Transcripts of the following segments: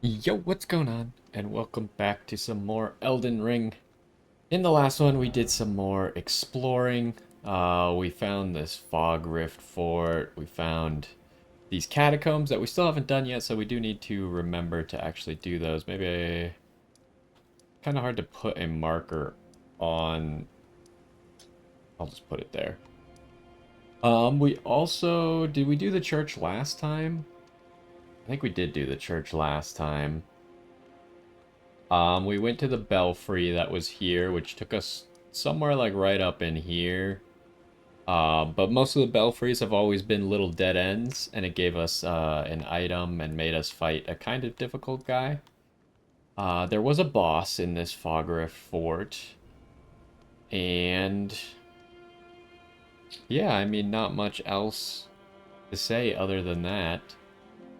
Yo, what's going on? And welcome back to some more Elden Ring. In the last one, we did some more exploring. We found this fog rift fort. We found these catacombs that we still haven't done yet, so we do need to remember to actually do those. Maybe kind of hard to put a marker on. I'll just put it there. We also did we do the church last time? I think we did do the church last time. We went to the belfry that was here, which took us somewhere like right up in here. But most of the belfries have always been little dead ends, and it gave us an item and made us fight a kind of difficult guy. There was a boss in this Fogra fort, and yeah, I mean, not much else to say other than that.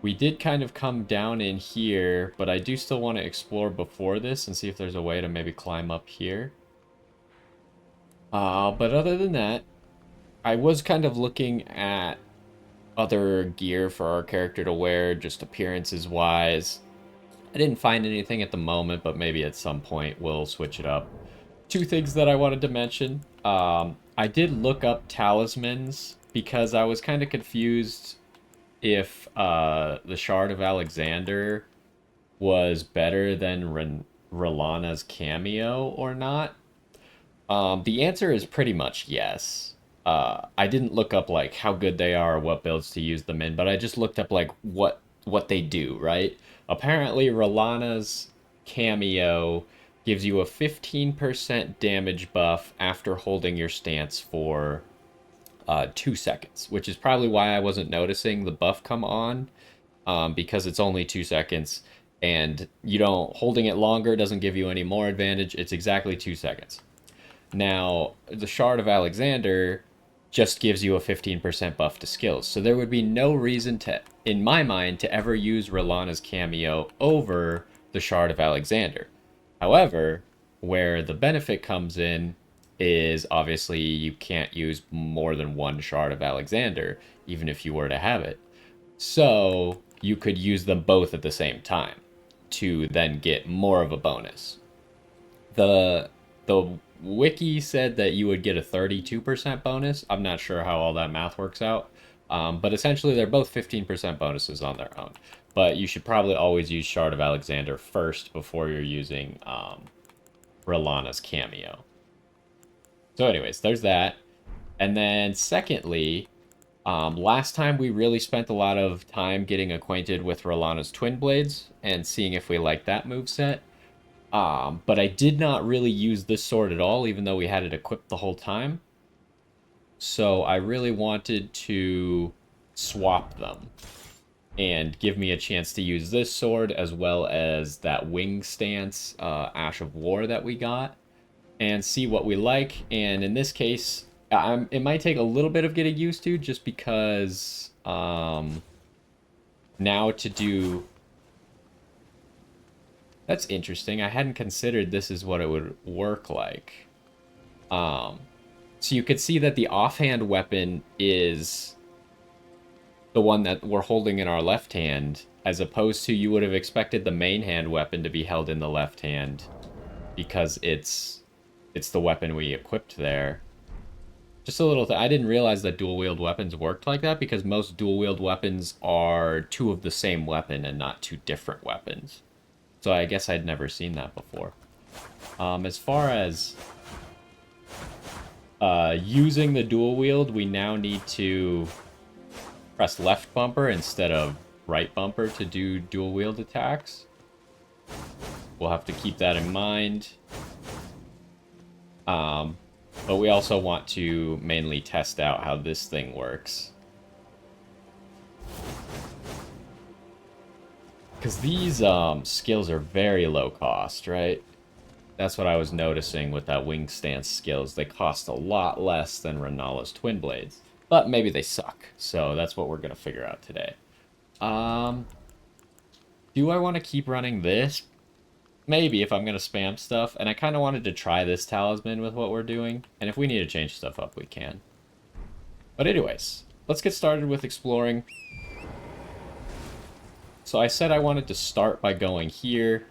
We did kind of come down in here, but I do still want to explore before this and see if there's a way to maybe climb up here. But other than that, I was kind of looking at other gear for our character to wear, just appearances wise. I didn't find anything at the moment, but maybe at some point we'll switch it up. Two things that I wanted to mention. I did look up talismans because I was kind of confused if the Shard of Alexander was better than Rellana's cameo or not. The answer is pretty much yes. I didn't look up like how good they are or what builds to use them in, but I just looked up like what they do, right? Apparently, Rellana's cameo gives you a 15% damage buff after holding your stance for 2 seconds, which is probably why I wasn't noticing the buff come on, because it's only 2 seconds, and you don't holding it longer doesn't give you any more advantage. It's exactly 2 seconds. Now, the Shard of Alexander just gives you a 15% buff to skills. So there would be no reason to, in my mind, to ever use Rellana's cameo over the Shard of Alexander. However, where the benefit comes in is obviously you can't use more than one Shard of Alexander, even if you were to have it. So you could use them both at the same time to then get more of a bonus. The wiki said that you would get a 32% bonus. I'm not sure how all that math works out. But essentially, they're both 15% bonuses on their own. But you should probably always use Shard of Alexander first before you're using Rellana's cameo. So, anyways, there's that. And then, secondly, last time we really spent a lot of time getting acquainted with Rellana's Twin Blades and seeing if we like that move set. But I did not really use this sword at all, even though we had it equipped the whole time. So I really wanted to swap them and give me a chance to use this sword as well as that wing stance, Ash of War that we got, and see what we like. And in this case, it might take a little bit of getting used to, just because now to do that's interesting. I hadn't considered this is what it would work like. Um, so you could see that the offhand weapon is the one that we're holding in our left hand, as opposed to you would have expected the main hand weapon to be held in the left hand because it's the weapon we equipped there. Just a little thing. I didn't realize that dual wield weapons worked like that because most dual wield weapons are two of the same weapon and not two different weapons. So I guess I'd never seen that before. As far as using the dual wield, we now need to press left bumper instead of right bumper to do dual wield attacks. We'll have to keep that in mind. But we also want to mainly test out how this thing works. Because these skills are very low cost, right? That's what I was noticing with that wing stance skills. They cost a lot less than Renala's Twin Blades. But maybe they suck. So that's what we're going to figure out today. Um, do I want to keep running this? Maybe if I'm going to spam stuff. And I kind of wanted to try this talisman with what we're doing. And if we need to change stuff up, we can. But anyways, let's get started with exploring. So I said I wanted to start by going here.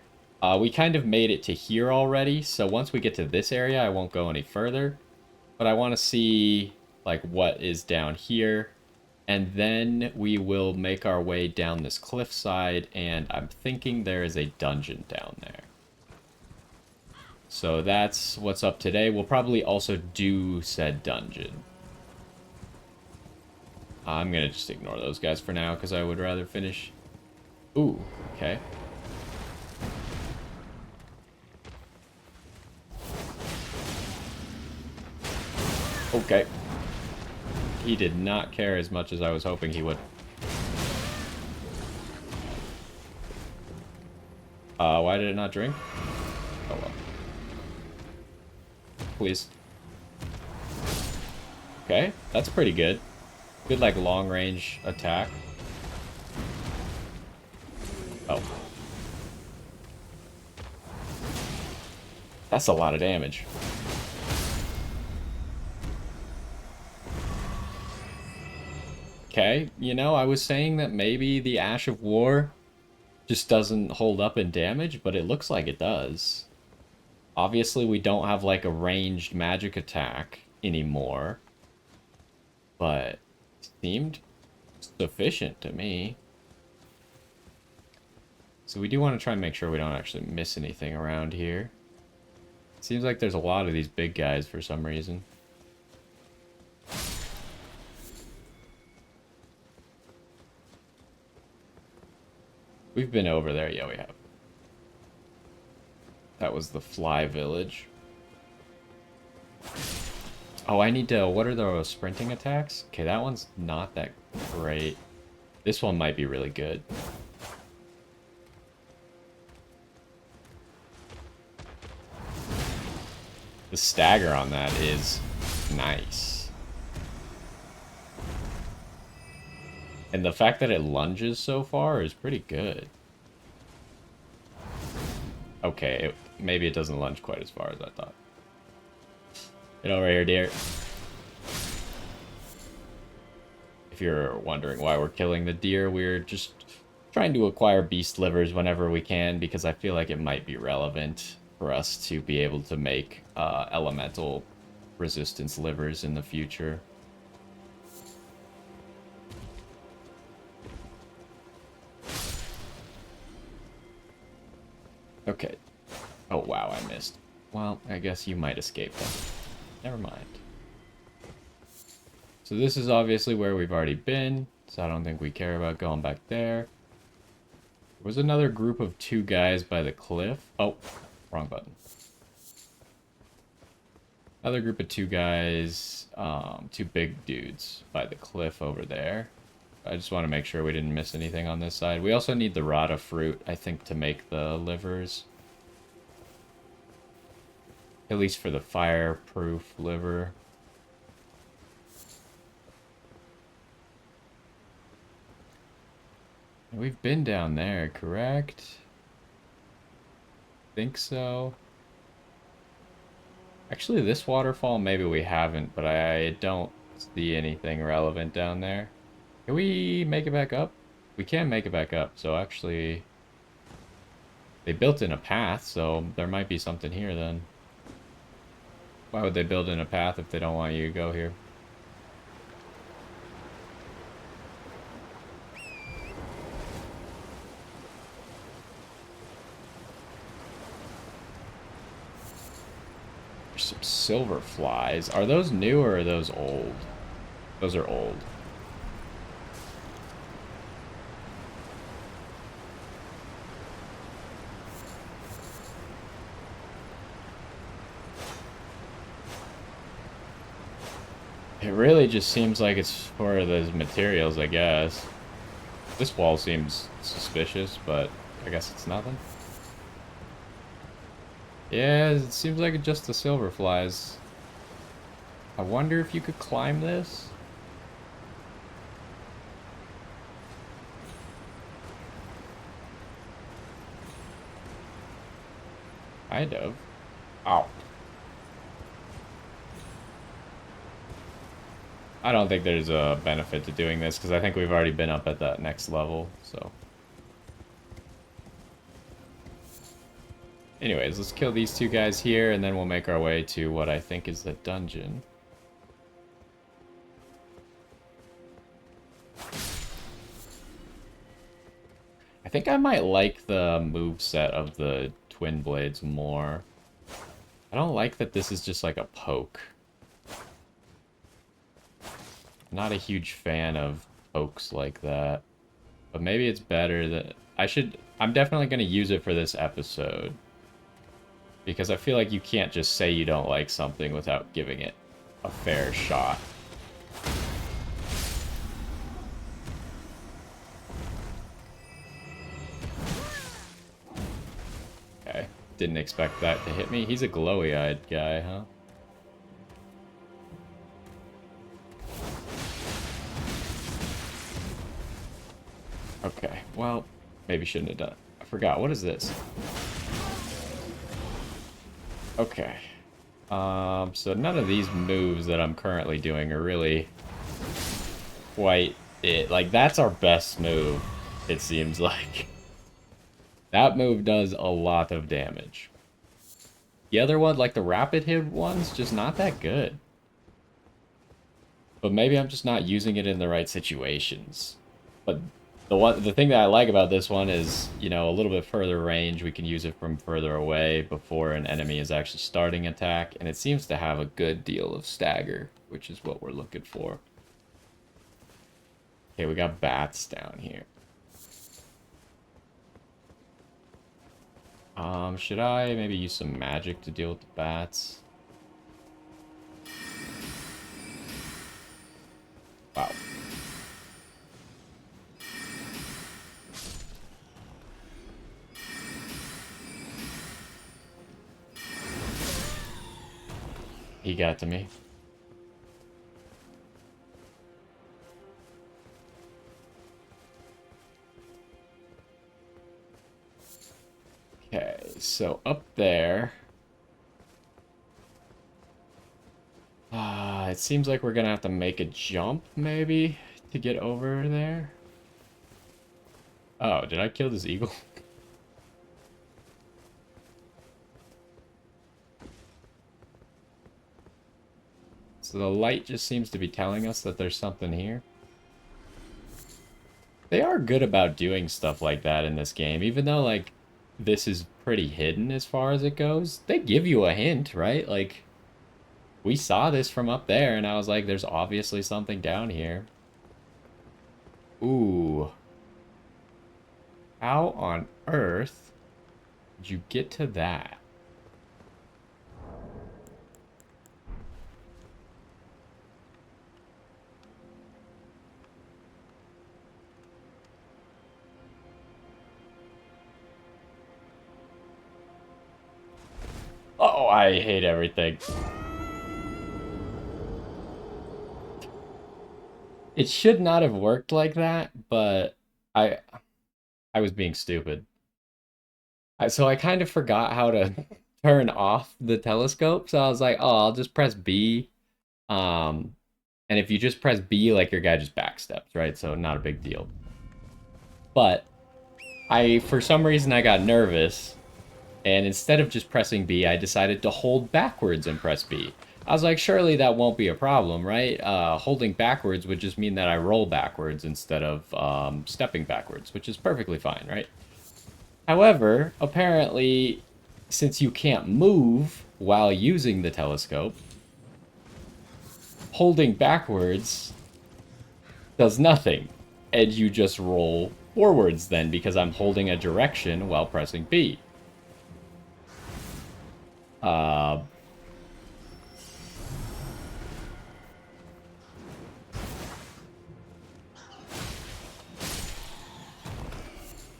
We kind of made it to here already, so once we get to this area, I won't go any further. But I want to see, like, what is down here. And then we will make our way down this cliffside, and I'm thinking there is a dungeon down there. So that's what's up today. We'll probably also do said dungeon. I'm going to just ignore those guys for now, because I would rather finish... Ooh, okay. Okay. He did not care as much as I was hoping he would. Why did it not drink? Oh well. Please. Okay, that's pretty good. Good, like, long-range attack. Oh. That's a lot of damage. Okay, you know, I was saying that maybe the Ash of War just doesn't hold up in damage, but it looks like it does. Obviously, we don't have, like, a ranged magic attack anymore, but it seemed sufficient to me. So we do want to try and make sure we don't actually miss anything around here. It seems like there's a lot of these big guys for some reason. We've been over there. Yeah, we have. That was the Fly Village. Oh, I need to... What are those sprinting attacks? Okay, that one's not that great. This one might be really good. The stagger on that is nice. And the fact that it lunges so far is pretty good. Okay, maybe it doesn't lunge quite as far as I thought. Get over here, dear. If you're wondering why we're killing the deer, we're just trying to acquire beast livers whenever we can, because I feel like it might be relevant for us to be able to make elemental resistance livers in the future. Okay. Oh, wow, I missed. Well, I guess you might escape them. Never mind. So this is obviously where we've already been, so I don't think we care about going back there. There was another group of 2 guys by the cliff. Oh, wrong button. Another group of 2 guys, 2 big dudes by the cliff over there. I just want to make sure we didn't miss anything on this side. We also need the Rata fruit, I think, to make the livers. At least for the fireproof liver. We've been down there, correct? Think so. Actually, this waterfall, maybe we haven't, but I don't see anything relevant down there. Can we make it back up? We can make it back up, so actually... They built in a path, so there might be something here then. Why would they build in a path if they don't want you to go here? There's some silver flies. Are those new or are those old? Those are old. It really just seems like it's for those materials, I guess. This wall seems suspicious, but I guess it's nothing. Yeah, it seems like it's just the silver flies. I wonder if you could climb this? Kind of. Ow. I don't think there's a benefit to doing this, because I think we've already been up at that next level, so... Anyways, let's kill these two guys here, and then we'll make our way to what I think is the dungeon. I think I might like the moveset of the Twin Blades more. I don't like that this is just like a poke. I'm not a huge fan of pokes like that. But maybe it's better that... I'm definitely going to use it for this episode. Because I feel like you can't just say you don't like something without giving it a fair shot. Okay. Didn't expect that to hit me. He's a glowy-eyed guy, huh? Okay, well, maybe shouldn't have done it. I forgot. What is this? Okay. So none of these moves that I'm currently doing are really quite it. Like, that's our best move, it seems like. That move does a lot of damage. The other one, like the rapid hit one's just not that good. But maybe I'm just not using it in the right situations. But the thing that I like about this one is, you know, a little bit further range. We can use it from further away before an enemy is actually starting attack. And it seems to have a good deal of stagger, which is what we're looking for. Okay, we got bats down here. Should I maybe use some magic to deal with the bats? Wow. He got to me. Okay, so up there... it seems like we're gonna have to make a jump, maybe, to get over there. Oh, did I kill this eagle? So the light just seems to be telling us that there's something here. They are good about doing stuff like that in this game, even though, like, this is pretty hidden as far as it goes. They give you a hint, right? Like, we saw this from up there, and I was like, there's obviously something down here. Ooh. How on earth did you get to that? Oh, I hate everything. It should not have worked like that, but I I was being stupid. So I kind of forgot how to turn off the telescope, so I was like, oh, I'll just press B. Um, and if you just press B, like your guy just backsteps, right? So not a big deal. But for some reason, I got nervous, and instead of just pressing B, I decided to hold backwards and press B. I was like, surely that won't be a problem, right? Holding backwards would just mean that I roll backwards instead of stepping backwards, which is perfectly fine, right? However, apparently, since you can't move while using the telescope, holding backwards does nothing. And you just roll forwards then, because I'm holding a direction while pressing B. Uh,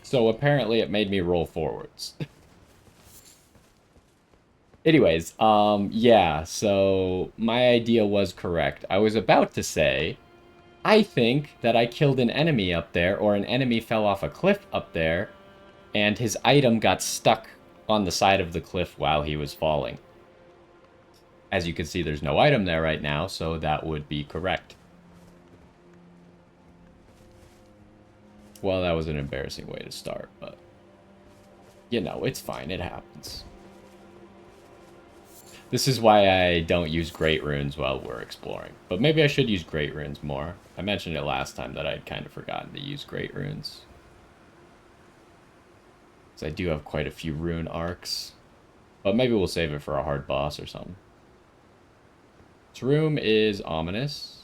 so apparently it made me roll forwards. Anyways, yeah, so my idea was correct. I was about to say, I think that I killed an enemy up there, or an enemy fell off a cliff up there, and his item got stuck on the side of the cliff while he was falling. As you can see, there's no item there right now, so that would be correct. Well, that was an embarrassing way to start, but... You know, it's fine. It happens. This is why I don't use Great Runes while we're exploring. But maybe I should use Great Runes more. I mentioned it last time that I'd kind of forgotten to use Great Runes. Because I do have quite a few rune arcs. But maybe we'll save it for a hard boss or something. This room is ominous.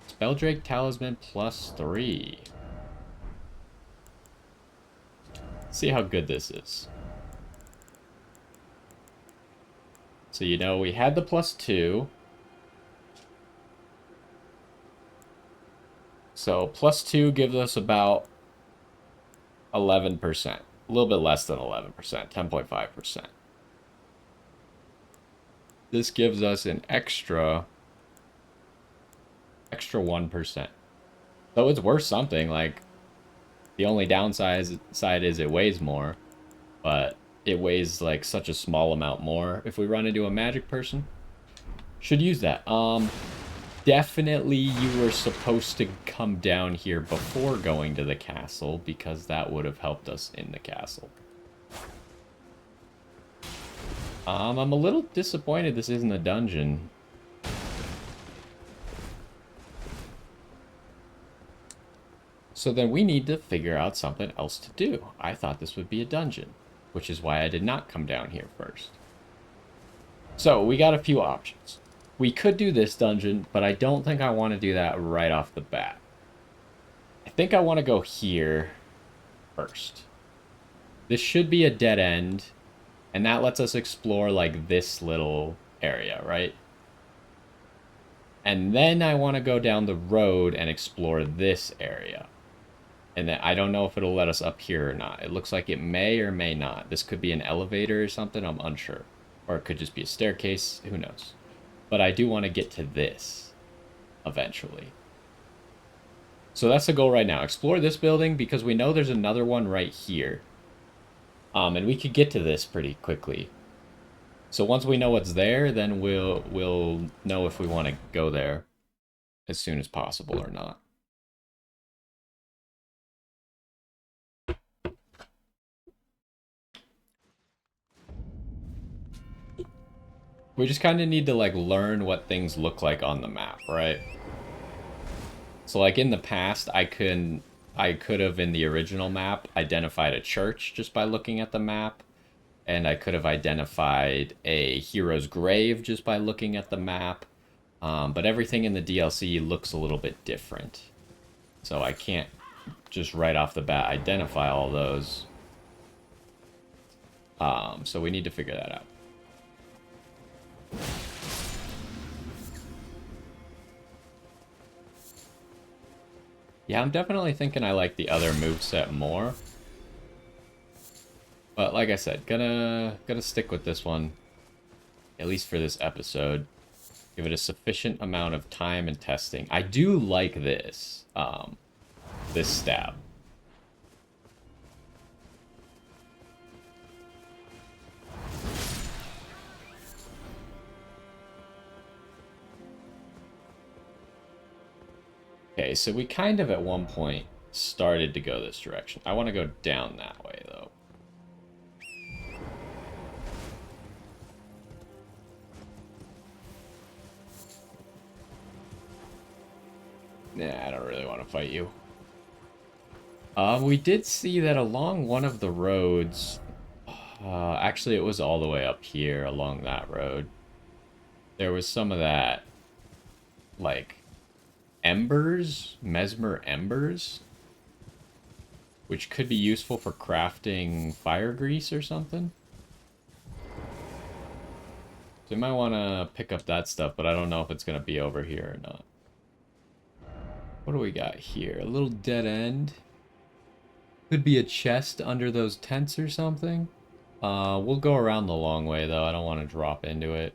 Spelldrake Talisman +3. Let's see how good this is. So, you know, we had the +2. So, +2 gives us about 11%. A little bit less than 11%, 10.5%. This gives us an extra 1%. So it's worth something. Like, the only downside is it weighs more, but it weighs like such a small amount more. If we run into a magic person, should use that. Definitely you were supposed to come down here before going to the castle, because that would have helped us in the castle. I'm a little disappointed this isn't a dungeon. So then we need to figure out something else to do. I thought this would be a dungeon, which is why I did not come down here first. So we got a few options. We could do this dungeon, but I don't think I want to do that right off the bat. I think I want to go here first. This should be a dead end, and that lets us explore like this little area, right? And then I want to go down the road and explore this area. And then I don't know if it'll let us up here or not. It looks like it may or may not. This could be an elevator or something, I'm unsure. Or it could just be a staircase, who knows. But I do want to get to this eventually. So that's the goal right now. Explore this building because we know there's another one right here. And we could get to this pretty quickly. So once we know what's there, then we'll know if we want to go there as soon as possible or not. We just kind of need to like learn what things look like on the map, right? So like in the past, I could have in the original map identified a church just by looking at the map, and I could have identified a hero's grave just by looking at the map. But everything in the DLC looks a little bit different, so I can't just right off the bat identify all those. So we need to figure that out. Yeah, I'm definitely thinking I like the other moveset more. But like I said, gonna stick with this one, at least for this episode. Give it a sufficient amount of time and testing. I do like this, this stab. Okay, so we kind of at one point started to go this direction. I want to go down that way, though. Nah, I don't really want to fight you. We did see that along one of the roads... actually, it was all the way up here along that road. There was some of that, like... embers, mesmer embers, which could be useful for crafting fire grease or something. So you might want to pick up that stuff, but I don't know if it's going to be over here or not. What do we got here? A little dead end. Could be a chest under those tents or something. We'll go around the long way, though. I don't want to drop into it.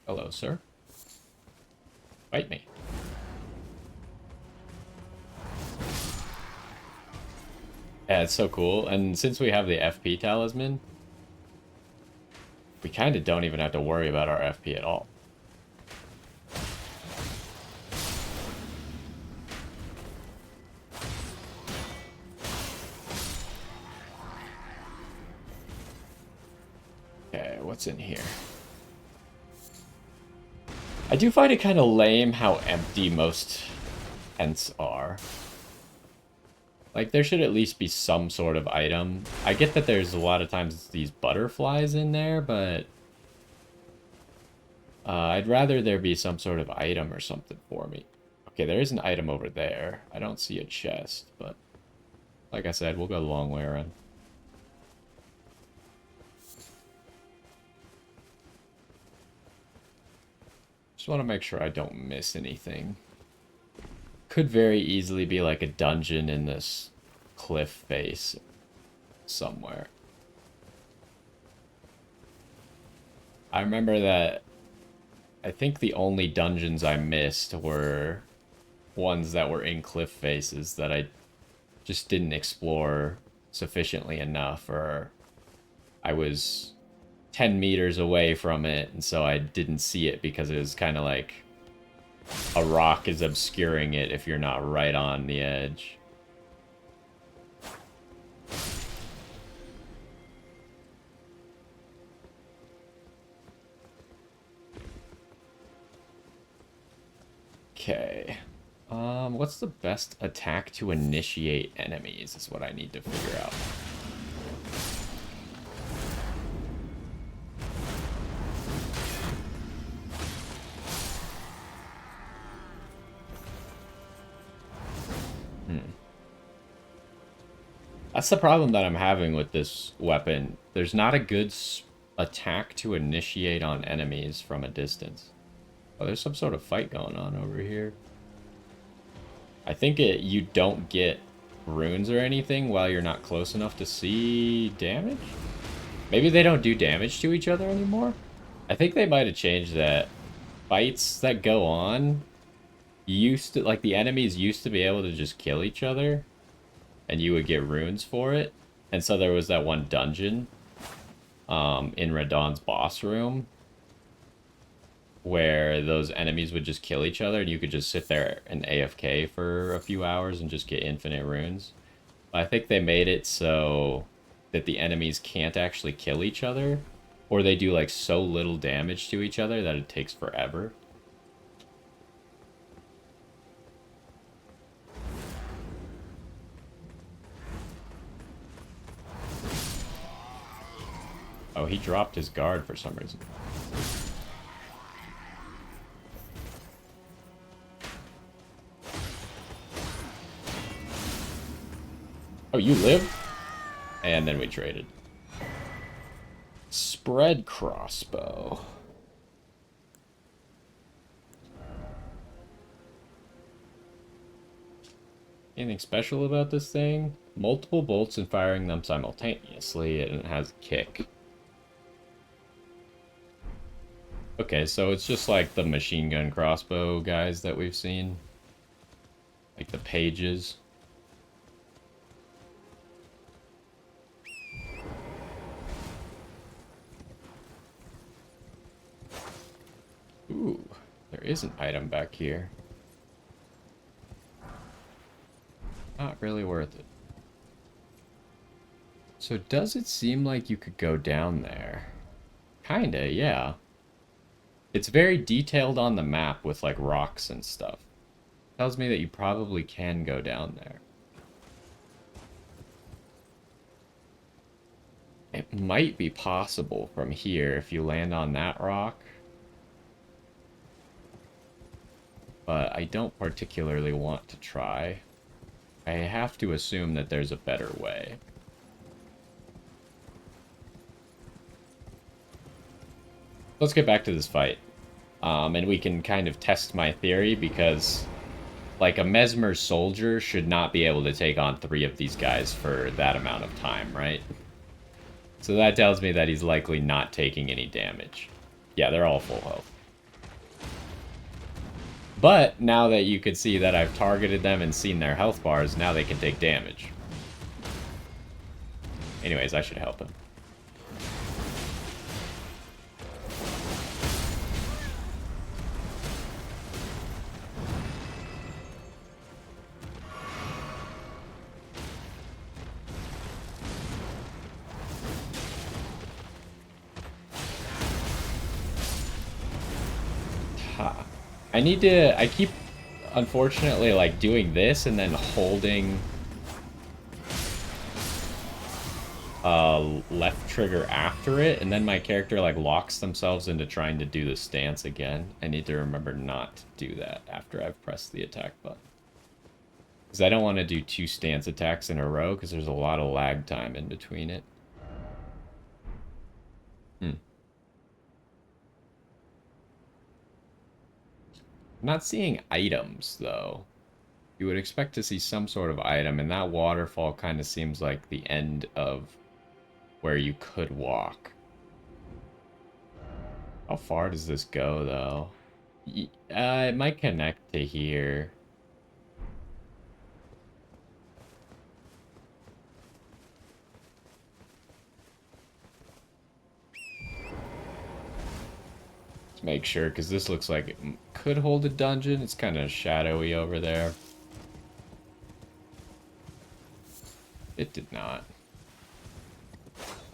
Hello, sir. Fight me. Yeah, it's so cool. And since we have the FP talisman, we kind of don't even have to worry about our FP at all. what's in here. I do find it kind of lame how empty most tents are. Like, there should at least be some sort of item. I get that there's a lot of times these butterflies in there, but I'd rather there be some sort of item or something for me. Okay, there is an item over there. I don't see a chest, but like I said, we'll go the long way around. Just want to make sure I don't miss anything. Could very easily be like a dungeon in this cliff face somewhere. I remember that I think the only dungeons I missed were ones that were in cliff faces that I just didn't explore sufficiently enough, or I was 10 meters away from it, and so I didn't see it because it was kind of like a rock is obscuring it if you're not right on the edge. Okay. What's the best attack to initiate enemies is what I need to figure out. That's the problem that I'm having with this weapon. There's not a good attack to initiate on enemies from a distance. Oh, there's some sort of fight going on over here. I think you don't get runes or anything while you're not close enough to see damage? Maybe they don't do damage to each other anymore? I think they might have changed that. Fights that go on used to, like, the enemies used to be able to just kill each other, and you would get runes for it. And so there was that one dungeon in Radon's boss room where those enemies would just kill each other, and you could just sit there and AFK for a few hours and just get infinite runes. But I think they made it so that the enemies can't actually kill each other, or they do like so little damage to each other that it takes forever. Oh, he dropped his guard for some reason. Oh, you live? And then we traded. Spread crossbow. Anything special about this thing? Multiple bolts and firing them simultaneously, and it has a kick. Okay, so it's just like the machine gun crossbow guys that we've seen. Like the pages. Ooh, there is an item back here. Not really worth it. So does it seem like you could go down there? Kinda, yeah. It's very detailed on the map with like rocks and stuff. Tells me that you probably can go down there. It might be possible from here if you land on that rock. But I don't particularly want to try. I have to assume that there's a better way. Let's get back to this fight. And we can kind of test my theory, because like a Mesmer soldier should not be able to take on 3 of these guys for that amount of time, right? So that tells me that he's likely not taking any damage. Yeah, they're all full health. But now that you can see that I've targeted them and seen their health bars, now they can take damage. Anyways, I should help him. I need to... I keep, unfortunately, like, doing this and then holding left trigger after it, and then my character, like, locks themselves into trying to do the stance again. I need to remember not to do that after I've pressed the attack button. Because I don't want to do 2 stance attacks in a row, because there's a lot of lag time in between it. I'm not seeing items, though. You would expect to see some sort of item, and that waterfall kind of seems like the end of where you could walk. How far does this go, though? It might connect to here. Let's make sure, because this looks like it could hold a dungeon. It's kind of shadowy over there. It did not.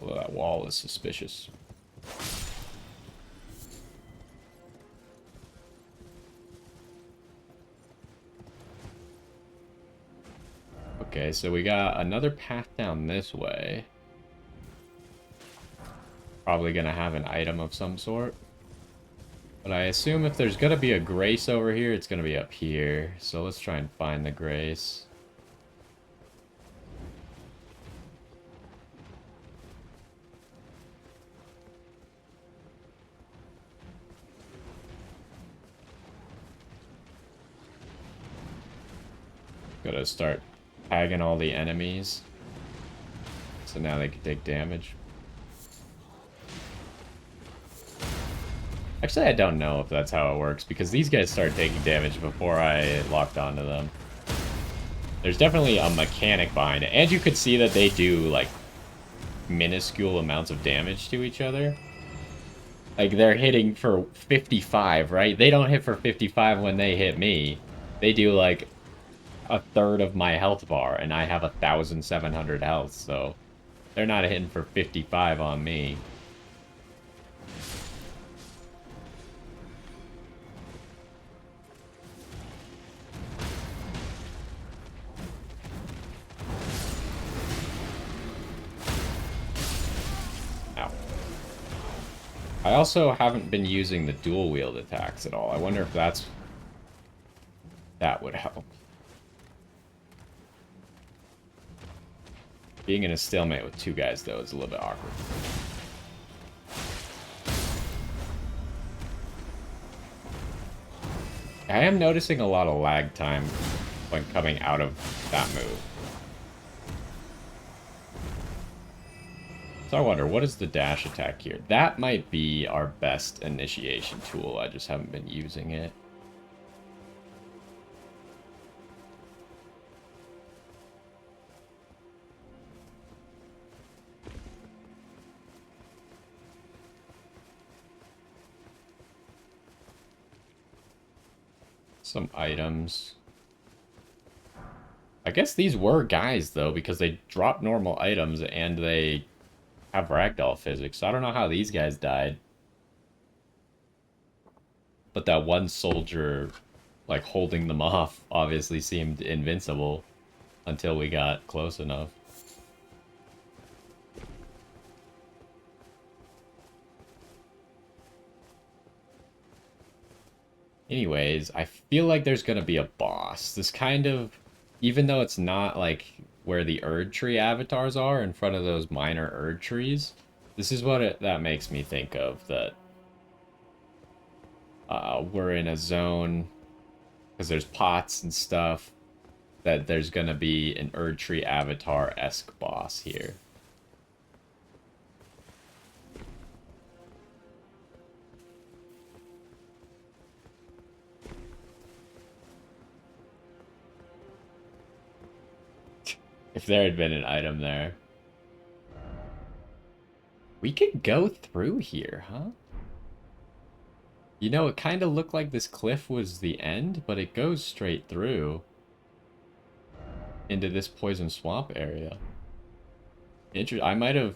Although that wall is suspicious. Okay, so we got another path down this way. Probably gonna have an item of some sort. But I assume if there's gonna be a grace over here, it's gonna be up here. So let's try and find the grace. Gotta start tagging all the enemies. So now they can take damage. Actually, I don't know if that's how it works, because these guys start taking damage before I locked onto them. There's definitely a mechanic behind it. And you could see that they do, like, minuscule amounts of damage to each other. Like, they're hitting for 55, right? They don't hit for 55 when they hit me. They do, like, a third of my health bar, and I have 1,700 health, so they're not hitting for 55 on me. Ow. I also haven't been using the dual wield attacks at all. I wonder if that would help. Being in a stalemate with 2 guys, though, is a little bit awkward. I am noticing a lot of lag time when coming out of that move. So I wonder, what is the dash attack here? That might be our best initiation tool. I just haven't been using it. Some items. I guess these were guys, though, because they drop normal items and they have ragdoll physics. So I don't know how these guys died. But that one soldier, like, holding them off obviously seemed invincible until we got close enough. Anyways, I feel like there's gonna be a boss. This kind of, even though it's not like where the Erdtree avatars are in front of those minor Erdtrees, this is what that makes me think of, that we're in a zone, because there's pots and stuff, that there's gonna be an Erdtree avatar-esque boss here. If there had been an item there. We could go through here, huh? You know, it kind of looked like this cliff was the end, but it goes straight through into this poison swamp area. I might have...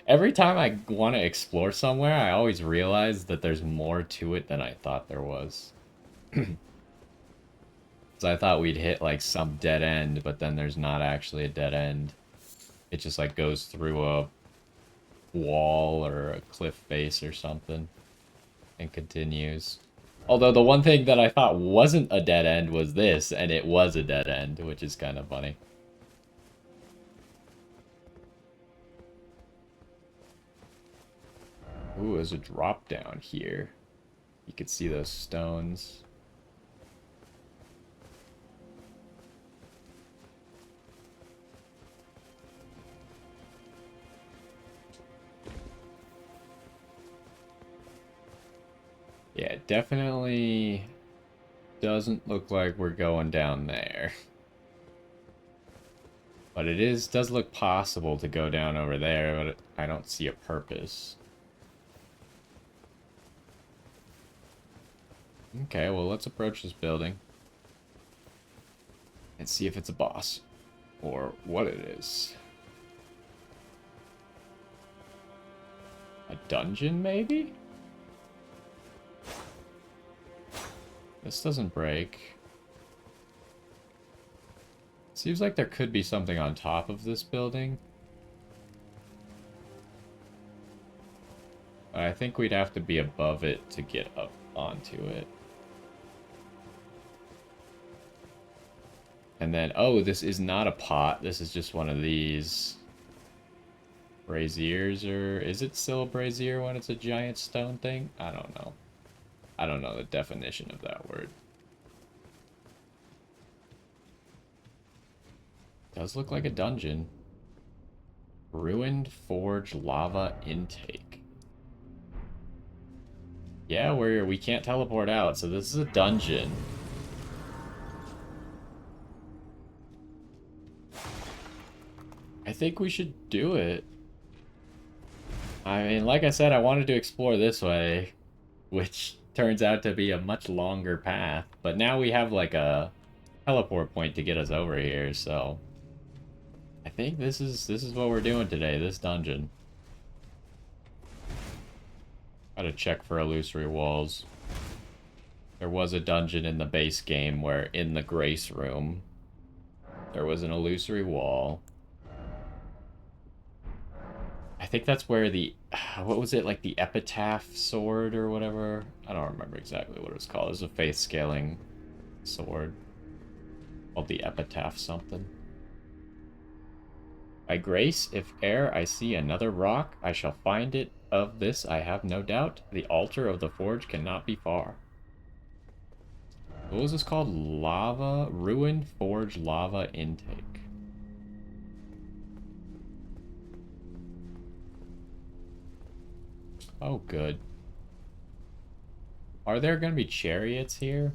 Every time I want to explore somewhere, I always realize that there's more to it than I thought there was. So I thought we'd hit, like, some dead end, but then there's not actually a dead end. It just, like, goes through a wall or a cliff face or something and continues. Although the one thing that I thought wasn't a dead end was this, and it was a dead end, which is kind of funny. Ooh, there's a drop down here. You could see those stones. Yeah, it definitely doesn't look like we're going down there. But it does look possible to go down over there, but I don't see a purpose. Okay, well, let's approach this building and see if it's a boss or what it is. A dungeon, maybe? This doesn't break. Seems like there could be something on top of this building. But I think we'd have to be above it to get up onto it. And then, oh, this is not a pot. This is just one of these braziers, or is it still a brazier when it's a giant stone thing? I don't know. I don't know the definition of that word. Does look like a dungeon. Ruined forge lava intake. Yeah, we can't teleport out, so this is a dungeon. I think we should do it. I mean, like I said, I wanted to explore this way, which turns out to be a much longer path. But now we have, like, a teleport point to get us over here, so... I think this is what we're doing today, this dungeon. Gotta check for illusory walls. There was a dungeon in the base game where, in the Grace Room, there was an illusory wall. I think that's where the... What was it, like the Epitaph sword or whatever? I don't remember exactly what it was called. It was a faith-scaling sword. Called the Epitaph something. By grace, if e'er I see another rock, I shall find it. Of this I have no doubt. The altar of the forge cannot be far. What was this called? Lava? Ruined forge lava intake. Oh, good. Are there going to be chariots here?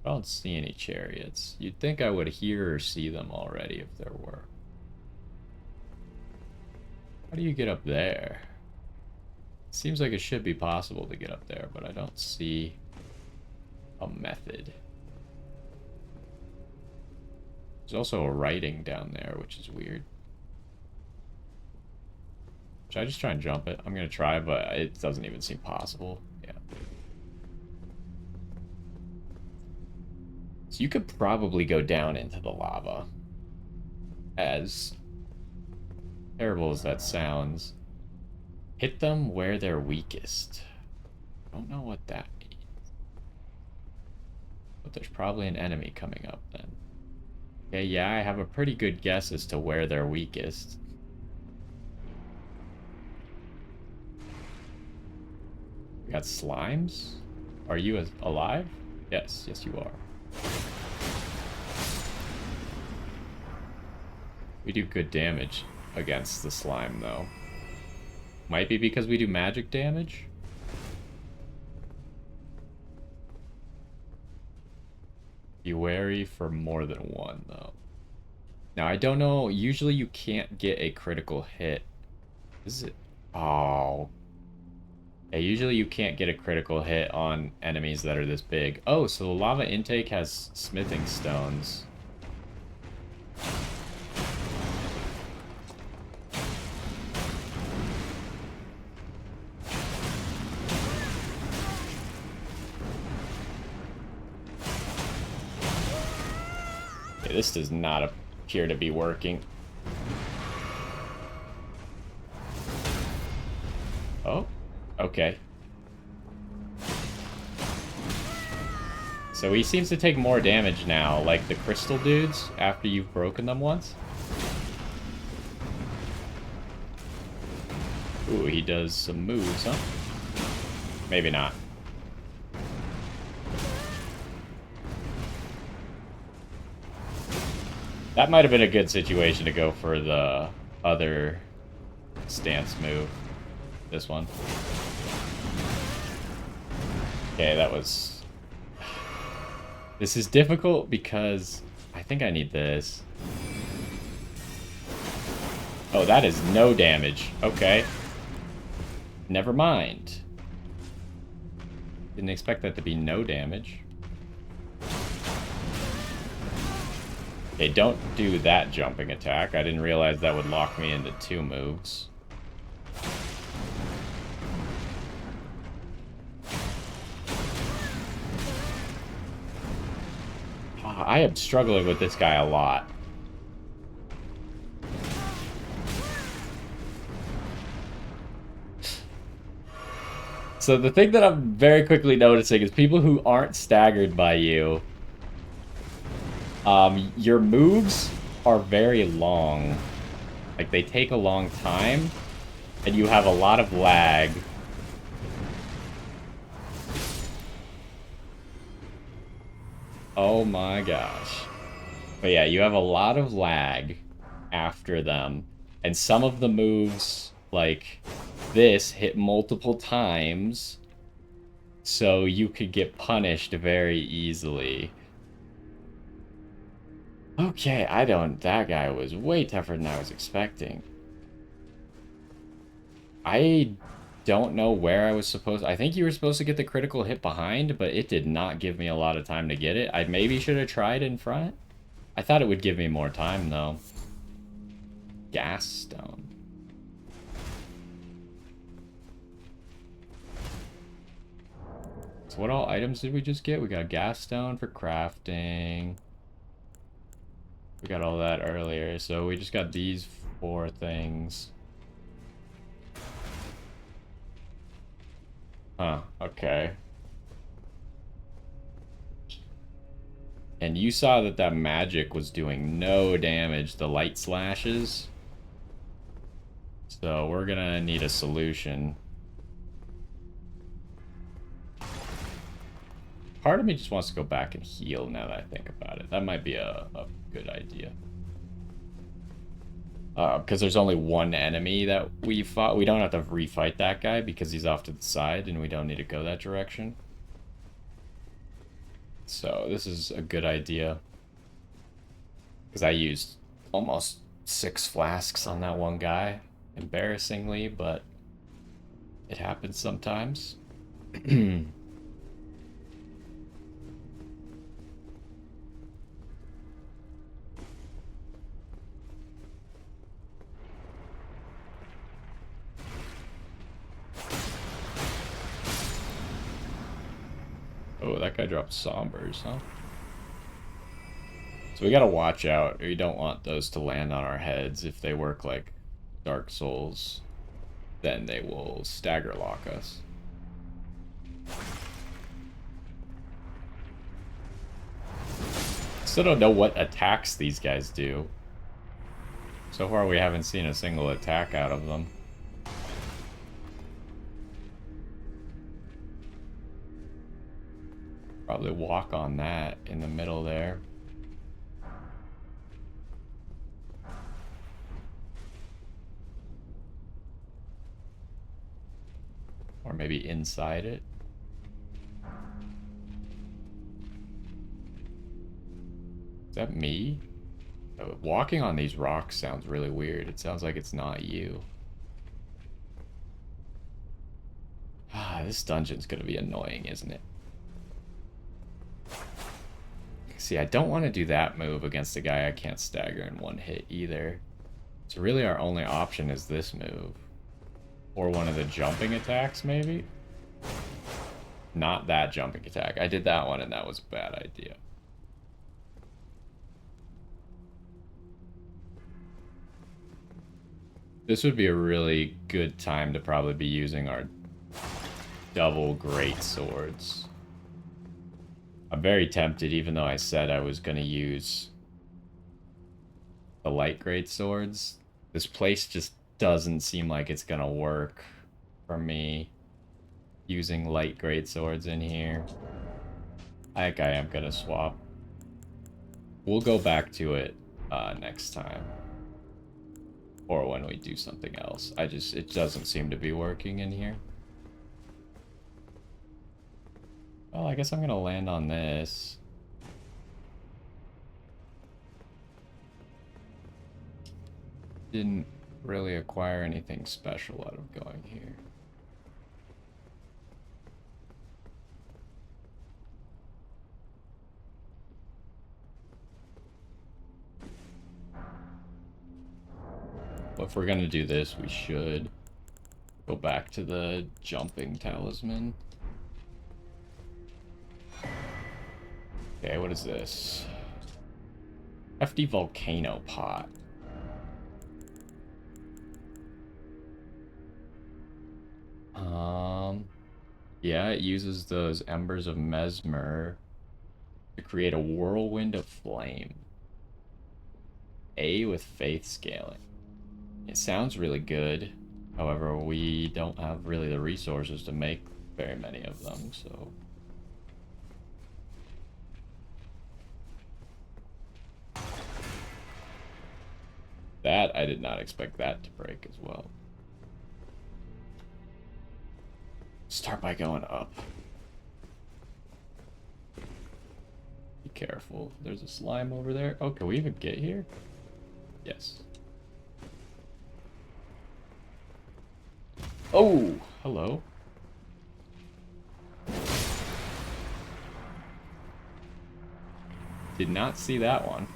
I don't see any chariots. You'd think I would hear or see them already if there were. How do you get up there? Seems like it should be possible to get up there, but I don't see a method. There's also a writing down there, which is weird. Should I just try and jump it? I'm gonna try, but it doesn't even seem possible. Yeah. So you could probably go down into the lava. As terrible as that sounds. Hit them where they're weakest. I don't know what that means. But there's probably an enemy coming up then. Okay, yeah, I have a pretty good guess as to where they're weakest. We got slimes? Are you alive? Yes, yes you are. We do good damage against the slime, though. Might be because we do magic damage? Be wary for more than one, though. Now, I don't know. Usually you can't get a critical hit. Is it? Oh. Yeah, usually you can't get a critical hit on enemies that are this big. Oh, so the lava intake has smithing stones. Okay, this does not appear to be working. Oh, okay. So he seems to take more damage now, like the crystal dudes, after you've broken them once. Ooh, he does some moves, huh? Maybe not. That might have been a good situation to go for the other stance move. This one. Okay, that was... This is difficult because I think I need this. Oh, that is no damage. Okay. Never mind. Didn't expect that to be no damage. Okay, don't do that jumping attack. I didn't realize that would lock me into 2 moves. I am struggling with this guy a lot. So the thing that I'm very quickly noticing is people who aren't staggered by you, your moves are very long. Like, they take a long time, and you have a lot of lag. Oh my gosh. But yeah, you have a lot of lag after them. And some of the moves, like this, hit multiple times. So you could get punished very easily. Okay, that guy was way tougher than I was expecting. I don't know where I was supposed... I think you were supposed to get the critical hit behind, but it did not give me a lot of time to get it. I maybe should have tried in front. I thought it would give me more time, though. Gas stone. So what all items did we just get? We got gas stone for crafting. We got all that earlier, so we just got these 4 things. Huh, okay. And you saw that that magic was doing no damage, the light slashes. So we're gonna need a solution. Part of me just wants to go back and heal now that I think about it. That might be a good idea. Because there's only one enemy that we fought. We don't have to refight that guy because he's off to the side and we don't need to go that direction. So this is a good idea. Because I used almost 6 flasks on that one guy. Embarrassingly, but it happens sometimes. Oh, that guy dropped sombers, huh? So we gotta watch out. We don't want those to land on our heads. If they work like Dark Souls, then they will stagger lock us. Still don't know what attacks these guys do. So far we haven't seen a single attack out of them. Probably walk on that in the middle there. Or maybe inside it. Is that me? Walking on these rocks sounds really weird. It sounds like it's not you. Ah, this dungeon's gonna be annoying, isn't it? See, I don't want to do that move against a guy I can't stagger in one hit either. So really our only option is this move. Or one of the jumping attacks, maybe? Not that jumping attack. I did that one and that was a bad idea. This would be a really good time to probably be using our double great swords. I'm very tempted, even though I said I was going to use the light great swords. This place just doesn't seem like it's going to work for me using light great swords in here. I think I am going to swap. We'll go back to it next time. Or when we do something else. It doesn't seem to be working in here. Well, I guess I'm gonna land on this. Didn't really acquire anything special out of going here. But if we're gonna do this, we should go back to the jumping talisman. Okay, what is this? Hefty volcano pot. Yeah, it uses those embers of mesmer to create a whirlwind of flame. A with faith scaling. It sounds really good. However, we don't have really the resources to make very many of them, so... That, I did not expect that to break as well. Start by going up. Be careful. There's a slime over there. Oh, can we even get here? Yes. Oh, hello. Did not see that one.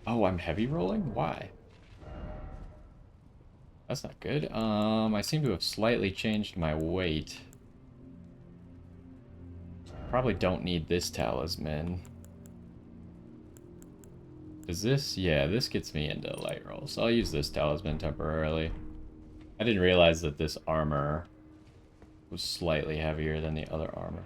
Oh, I'm heavy rolling? Why? That's not good. I seem to have slightly changed my weight. Probably don't need this talisman. Does this? Yeah, this gets me into light roll, so I'll use this talisman temporarily. I didn't realize that this armor was slightly heavier than the other armor.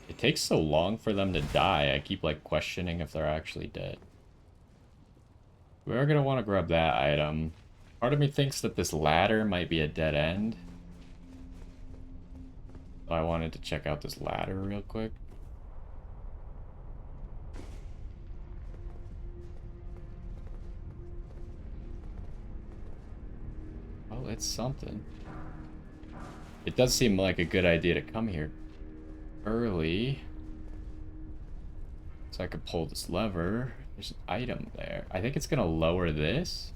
It takes so long for them to die, I keep like questioning if they're actually dead. We're gonna want to grab that item. Part of me thinks that this ladder might be a dead end. So I wanted to check out this ladder real quick. Oh, it's something. It does seem like a good idea to come here early. So I could pull this lever. There's an item there. I think it's gonna lower this.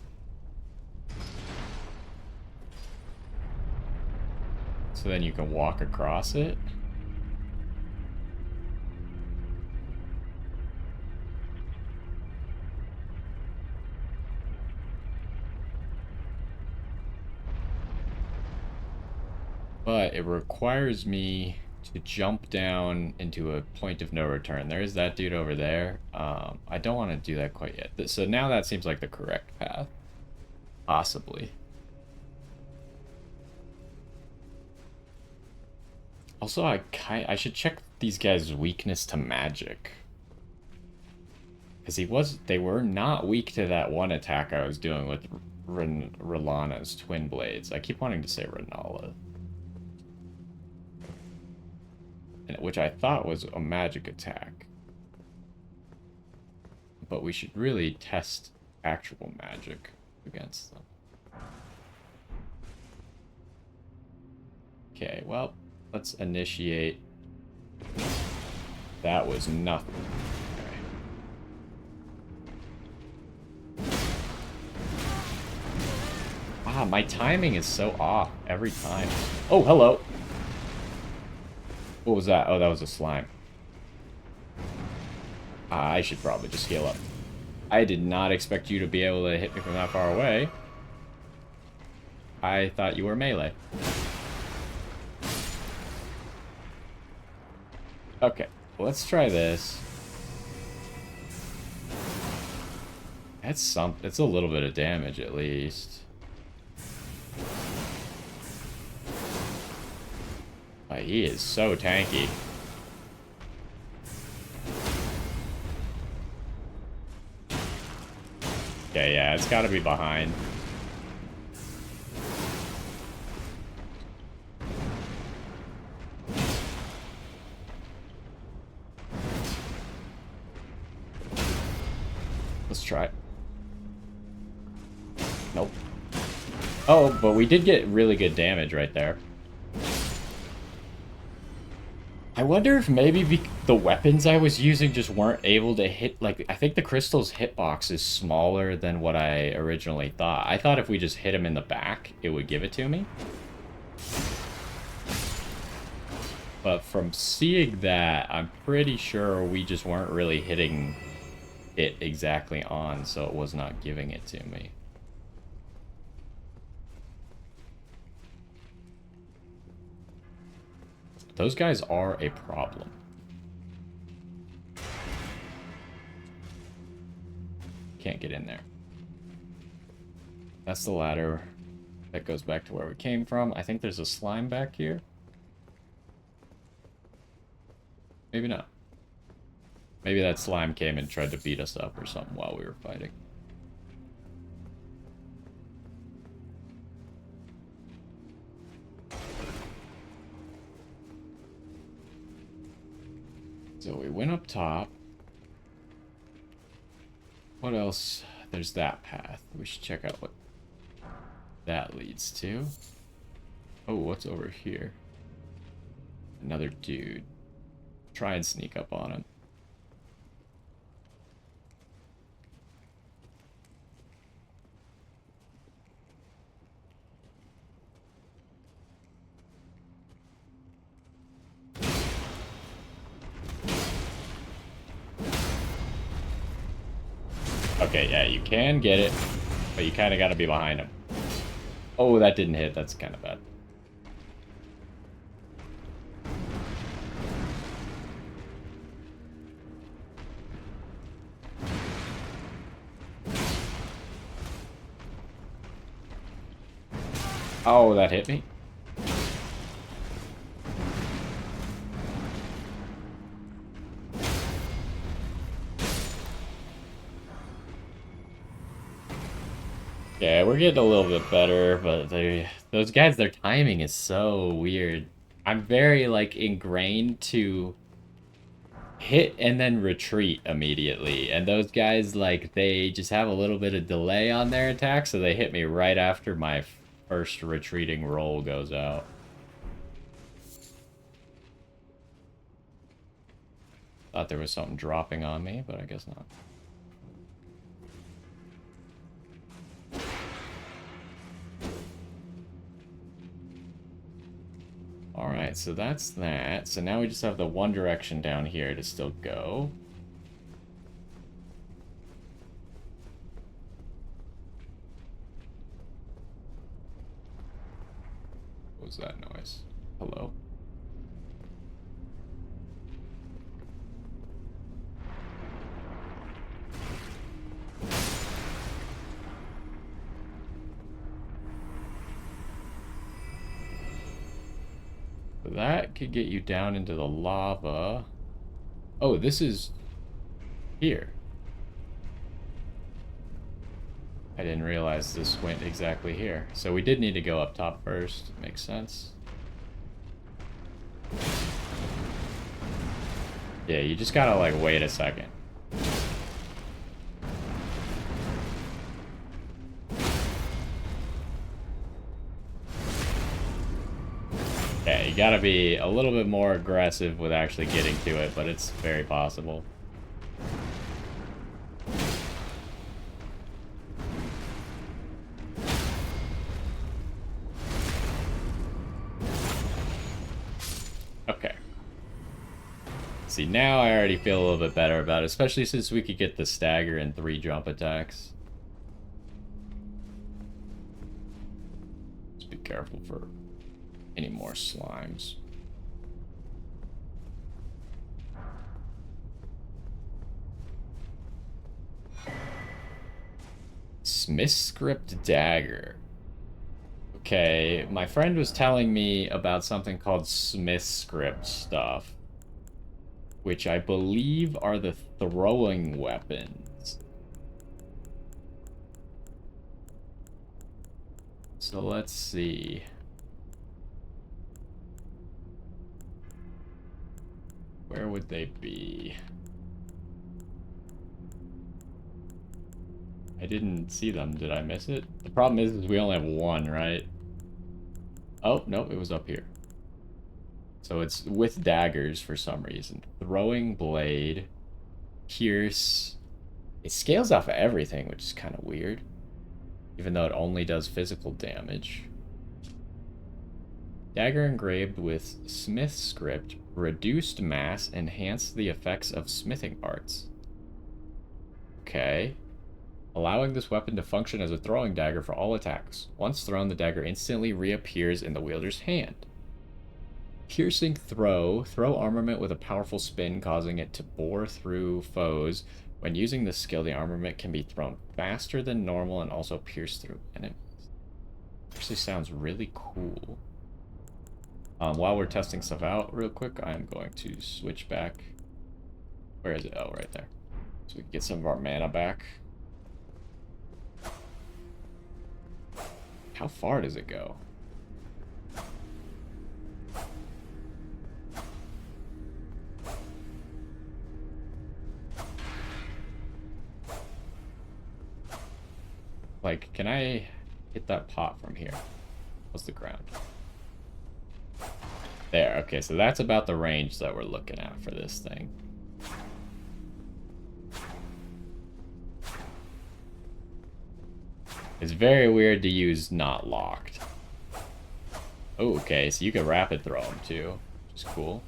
So then you can walk across it. But it requires me to jump down into a point of no return. There is that dude over there. I don't want to do that quite yet. So now that seems like the correct path. Possibly. Also, I should check these guys' weakness to magic. Because they were not weak to that one attack I was doing with R'Lana's twin blades. I keep wanting to say Renala. Which I thought was a magic attack. But we should really test actual magic against them. Okay, well, let's initiate. That was nothing. Okay. Wow, my timing is so off every time. Oh, hello. What was that? Oh, that was a slime. I should probably just scale up. I did not expect you to be able to hit me from that far away. I thought you were melee. Okay, let's try this. That's it's a little bit of damage at least. Oh, he is so tanky. Okay, yeah, it's gotta be behind. Let's try it. Nope. Oh, but we did get really good damage right there. I wonder if maybe the weapons I was using just weren't able to hit, like, I think the crystal's hitbox is smaller than what I originally thought. I thought if we just hit him in the back, it would give it to me. But from seeing that, I'm pretty sure we just weren't really hitting it exactly on, so it was not giving it to me. Those guys are a problem. Can't get in there. That's the ladder. That goes back to where we came from. I think there's a slime back here. Maybe not. Maybe that slime came and tried to beat us up or something while we were fighting. So we went up top. What else? There's that path. We should check out what that leads to. Oh, what's over here? Another dude. Try and sneak up on him. Okay, yeah, you can get it, but you kind of got to be behind him. Oh, that didn't hit. That's kind of bad. Oh, that hit me. Yeah, we're getting a little bit better, but those guys, their timing is so weird. I'm very, like, ingrained to hit and then retreat immediately. And those guys, like, they just have a little bit of delay on their attack, so they hit me right after my first retreating roll goes out. Thought there was something dropping on me, but I guess not. Alright, so that's that. So now we just have the one direction down here to still go. What was that noise? Hello? That could get you down into the lava. Oh, this is here. I didn't realize this went exactly here. So we did need to go up top first. Makes sense. Yeah, you just gotta, like, wait a second. Yeah, you gotta be a little bit more aggressive with actually getting to it, but it's very possible. Okay. See, now I already feel a little bit better about it, especially since we could get the stagger and 3 jump attacks. Just be careful for any more slimes. Smith script dagger. Okay, my friend was telling me about something called Smith script stuff, which I believe are the throwing weapons. So let's see. Where would they be? I didn't see them. Did I miss it? The problem is we only have one, right? Oh, no, it was up here. So it's with daggers for some reason. Throwing blade, pierce. It scales off of everything, which is kind of weird. Even though it only does physical damage. Dagger engraved with Smith script, reduced mass, enhanced the effects of smithing arts. Okay. Allowing this weapon to function as a throwing dagger for all attacks. Once thrown, the dagger instantly reappears in the wielder's hand. Piercing throw. Throw armament with a powerful spin, causing it to bore through foes. When using this skill, the armament can be thrown faster than normal and also pierce through enemies. Actually sounds really cool. While we're testing stuff out real quick, I'm going to switch back. Where is it? Oh, right there. So we can get some of our mana back. How far does it go? Like, can I hit that pot from here? What's the ground? There, okay, so that's about the range that we're looking at for this thing. It's very weird to use not locked. Oh, okay, so you can rapid throw them too, which is cool.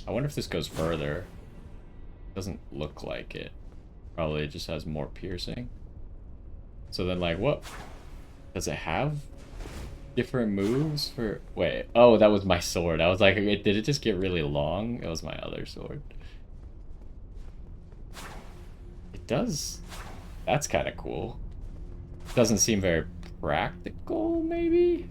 I wonder if this goes further. Doesn't look like it. Probably it just has more piercing. So then, like, what? Does it have different moves for... Wait, oh, that was my sword. I was like, did it just get really long? It was my other sword. It does... That's kind of cool. Doesn't seem very practical, maybe?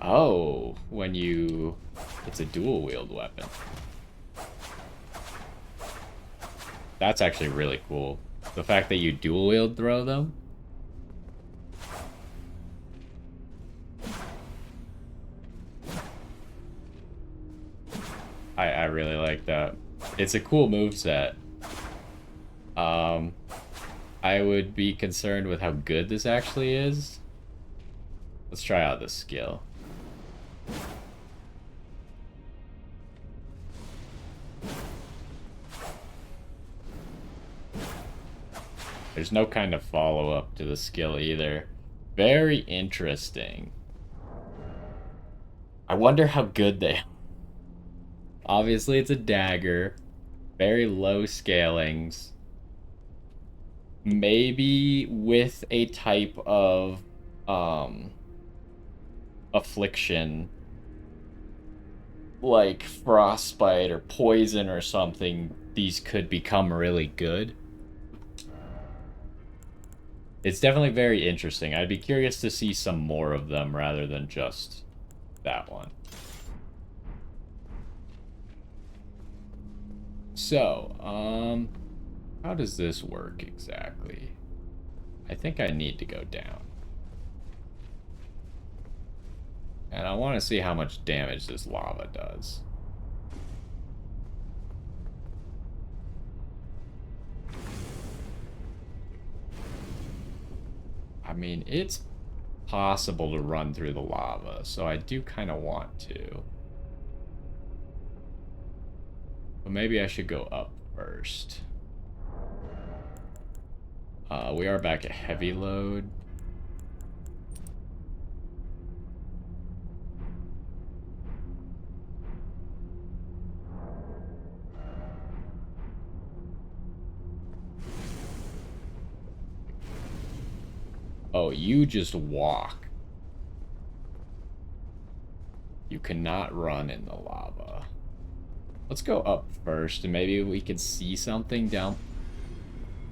Oh, when you... It's a dual wield weapon. That's actually really cool. The fact that you dual wield throw them. I really like that. It's a cool moveset. I would be concerned with how good this actually is. Let's try out this skill. There's no kind of follow-up to the skill either. Very interesting. I wonder how good they are. Obviously, it's a dagger. Very low scalings. Maybe with a type of affliction like frostbite or poison or something, these could become really good. It's definitely very interesting. I'd be curious to see some more of them rather than just that one. So, how does this work exactly? I think I need to go down. And I want to see how much damage this lava does. I mean, it's possible to run through the lava, so I do kind of want to. But maybe I should go up first. We are back at heavy load. Oh, you just walk. You cannot run in the lava. Let's go up first, and maybe we can see something down.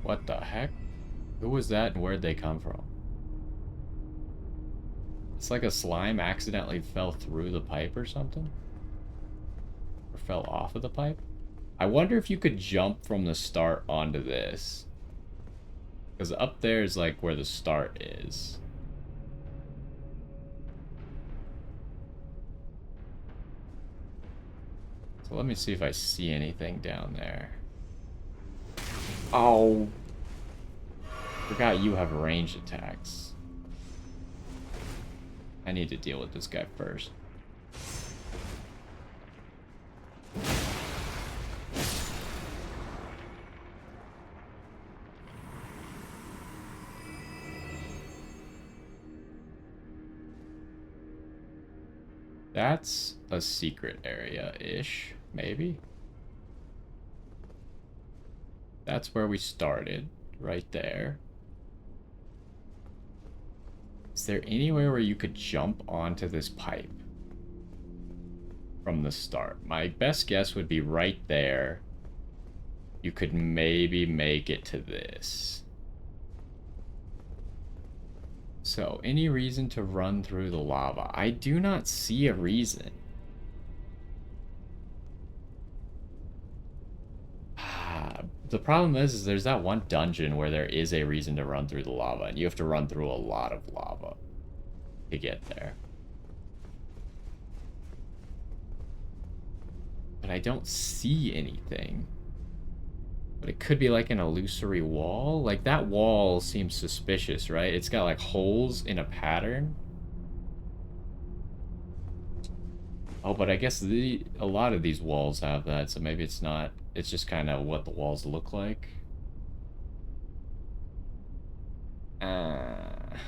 What the heck? Who was that, and where'd they come from? It's like a slime accidentally fell through the pipe or something? Or fell off of the pipe? I wonder if you could jump from the start onto this. Because up there is like where the start is. So let me see if I see anything down there. Oh. Forgot you have range attacks. I need to deal with this guy first. That's a secret area-ish, maybe? That's where we started, right there. Is there anywhere where you could jump onto this pipe from the start? My best guess would be right there. You could maybe make it to this. So, any reason to run through the lava? I do not see a reason. The problem is there's that one dungeon where there is a reason to run through the lava, and you have to run through a lot of lava to get there. But I don't see anything. But it could be like an illusory wall. Like, that wall seems suspicious, right? It's got like holes in a pattern. Oh, but I guess a lot of these walls have that, so maybe it's not. It's just kind of what the walls look like. That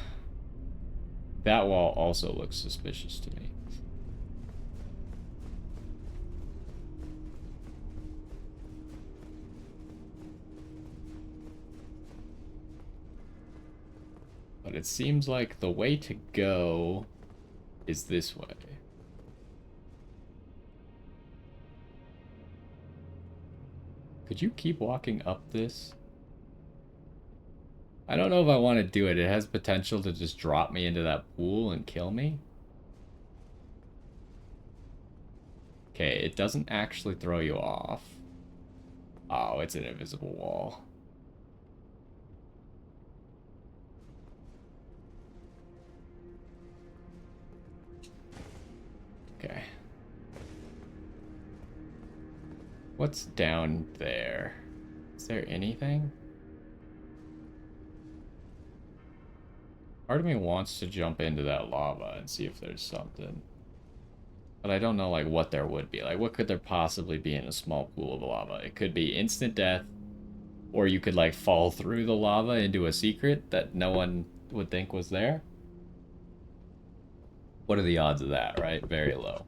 wall also looks suspicious to me. But it seems like the way to go is this way. Could you keep walking up this? I don't know if I want to do it. It has potential to just drop me into that pool and kill me. Okay, it doesn't actually throw you off. Oh, it's an invisible wall. Okay. What's down there? Is there anything? Part of me wants to jump into that lava and see if there's something. But I don't know, like, what there would be. Like, what could there possibly be in a small pool of lava? It could be instant death, or you could, like, fall through the lava into a secret that no one would think was there. What are the odds of that, right? Very low.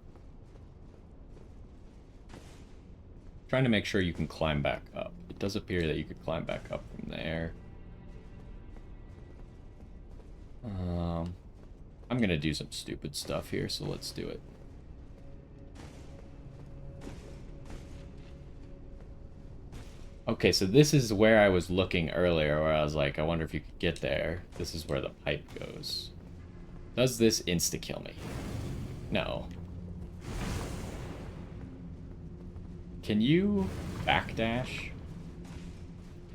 Trying to make sure you can climb back up. It does appear that you could climb back up from there. I'm gonna do some stupid stuff here, so let's do it. Okay, so this is where I was looking earlier, where I was like, I wonder if you could get there. This is where the pipe goes. Does this insta-kill me? No. Can you backdash?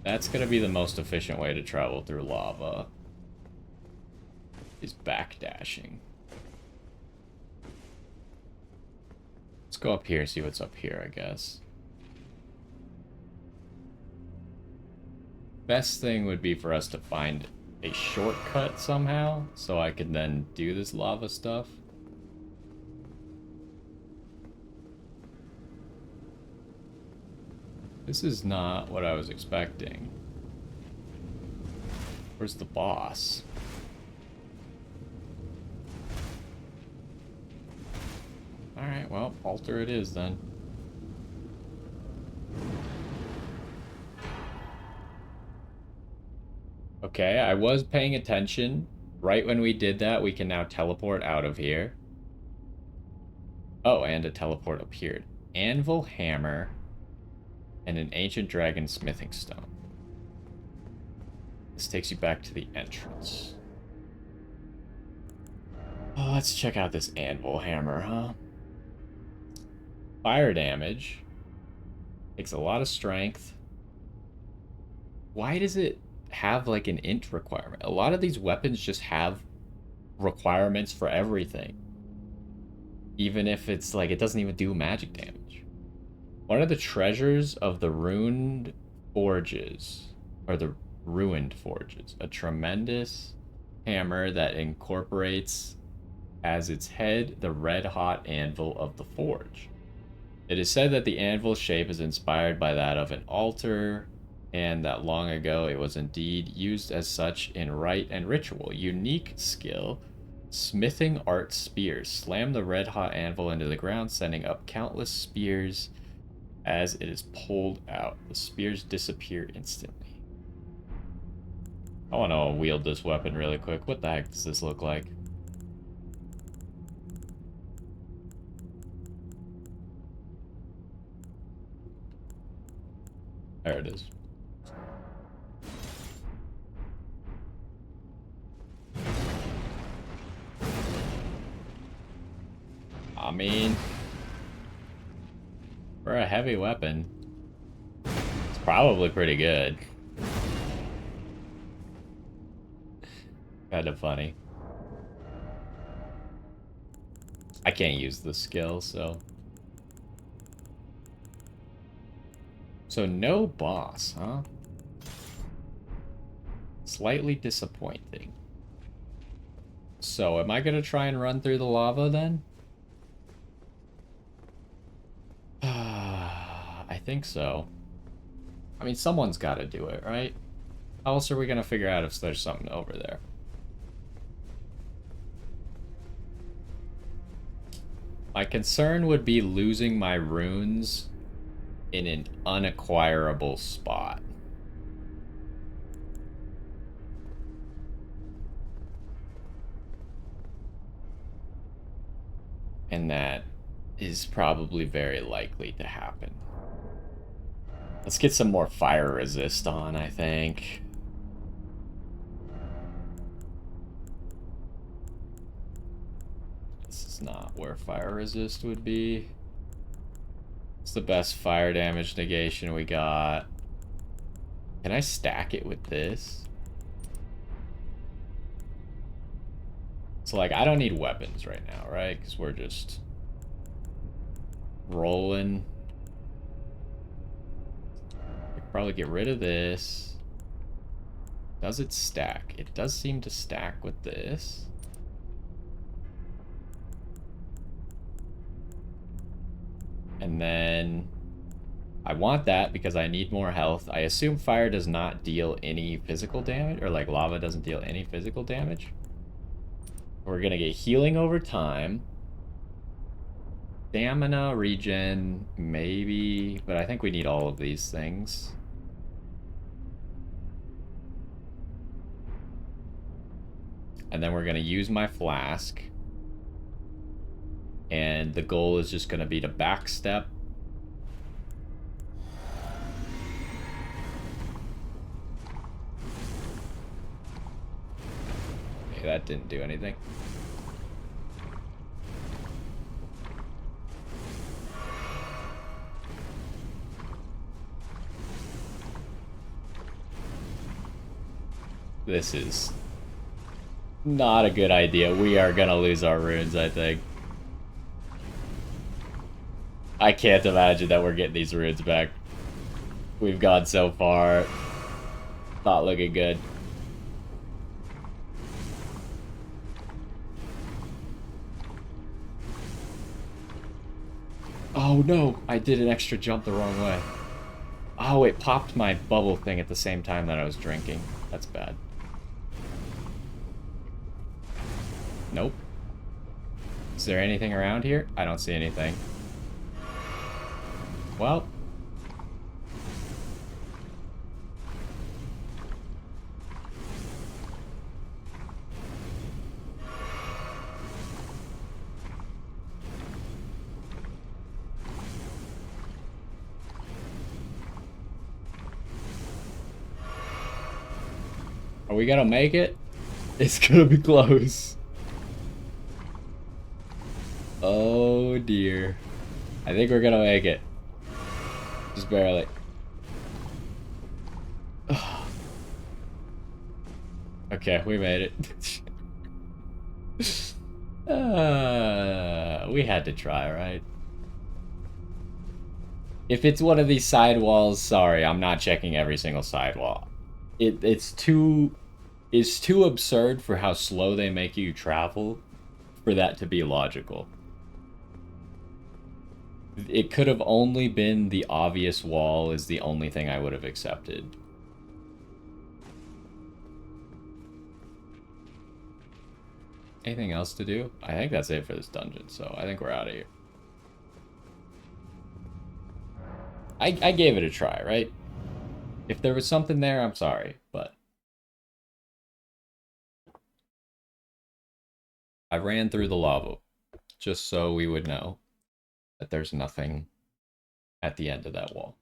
That's gonna be the most efficient way to travel through lava. Is backdashing. Let's go up here and see what's up here, I guess. Best thing would be for us to find a shortcut somehow, so I can then do this lava stuff. This is not what I was expecting. Where's the boss? Alright, well, altar it is then. Okay, I was paying attention Right when we did that, we can now teleport out of here. Oh, and a teleport appeared. Anvil hammer and an ancient dragon smithing stone. This takes you back to the entrance. Oh, let's check out this anvil hammer, huh? Fire damage. Takes a lot of strength. Why does it have like an int requirement? A lot of these weapons just have requirements for everything. Even if it's like, it doesn't even do magic damage. One of the treasures of the ruined forges, or the ruined forges, a tremendous hammer that incorporates as its head the red-hot anvil of the forge. It is said that the anvil's shape is inspired by that of an altar, and that long ago it was indeed used as such in rite and ritual. Unique skill. Smithing art spears. Slam the red-hot anvil into the ground, sending up countless spears as it is pulled out. The spears disappear instantly. I want to wield this weapon really quick. What the heck does this look like? There it is. I mean, for a heavy weapon, it's probably pretty good. Kind of funny. I can't use the skill, so... So no boss, huh? Slightly disappointing. So am I gonna try and run through the lava then? I think so. I mean, someone's got to do it, right? How else are we gonna figure out if there's something over there? My concern would be losing my runes in an unacquirable spot. And that is probably very likely to happen. Let's get some more fire resist on, I think. This is not where fire resist would be. It's the best fire damage negation we got. Can I stack it with this? So, like, I don't need weapons right now, right? Because we're just rolling. I could probably get rid of this. Does it stack? It does seem to stack with this. And then I want that because I need more health. I assume fire does not deal any physical damage, or like lava doesn't deal any physical damage. We're gonna get healing over time. Stamina, regen, maybe, but I think we need all of these things. And then we're gonna use my flask. And the goal is just gonna be to backstep. Okay, that didn't do anything. This is not a good idea. We are gonna lose our runes, I think. I can't imagine that we're getting these runes back. We've gone so far. Not looking good. Oh no, I did an extra jump the wrong way. Oh, it popped my bubble thing at the same time that I was drinking. That's bad. Nope. Is there anything around here? I don't see anything. Well. Are we gonna make it? It's gonna be close. Oh dear. I think we're gonna make it. Just barely. Okay, we made it. We had to try, right? If it's one of these sidewalls, sorry, I'm not checking every single sidewall. It's too absurd for how slow they make you travel for that to be logical. It could have only been the obvious wall is the only thing I would have accepted. Anything else to do? I think that's it for this dungeon, so I think we're out of here. I gave it a try, right? If there was something there, I'm sorry, but I ran through the lava just so we would know that there's nothing at the end of that wall.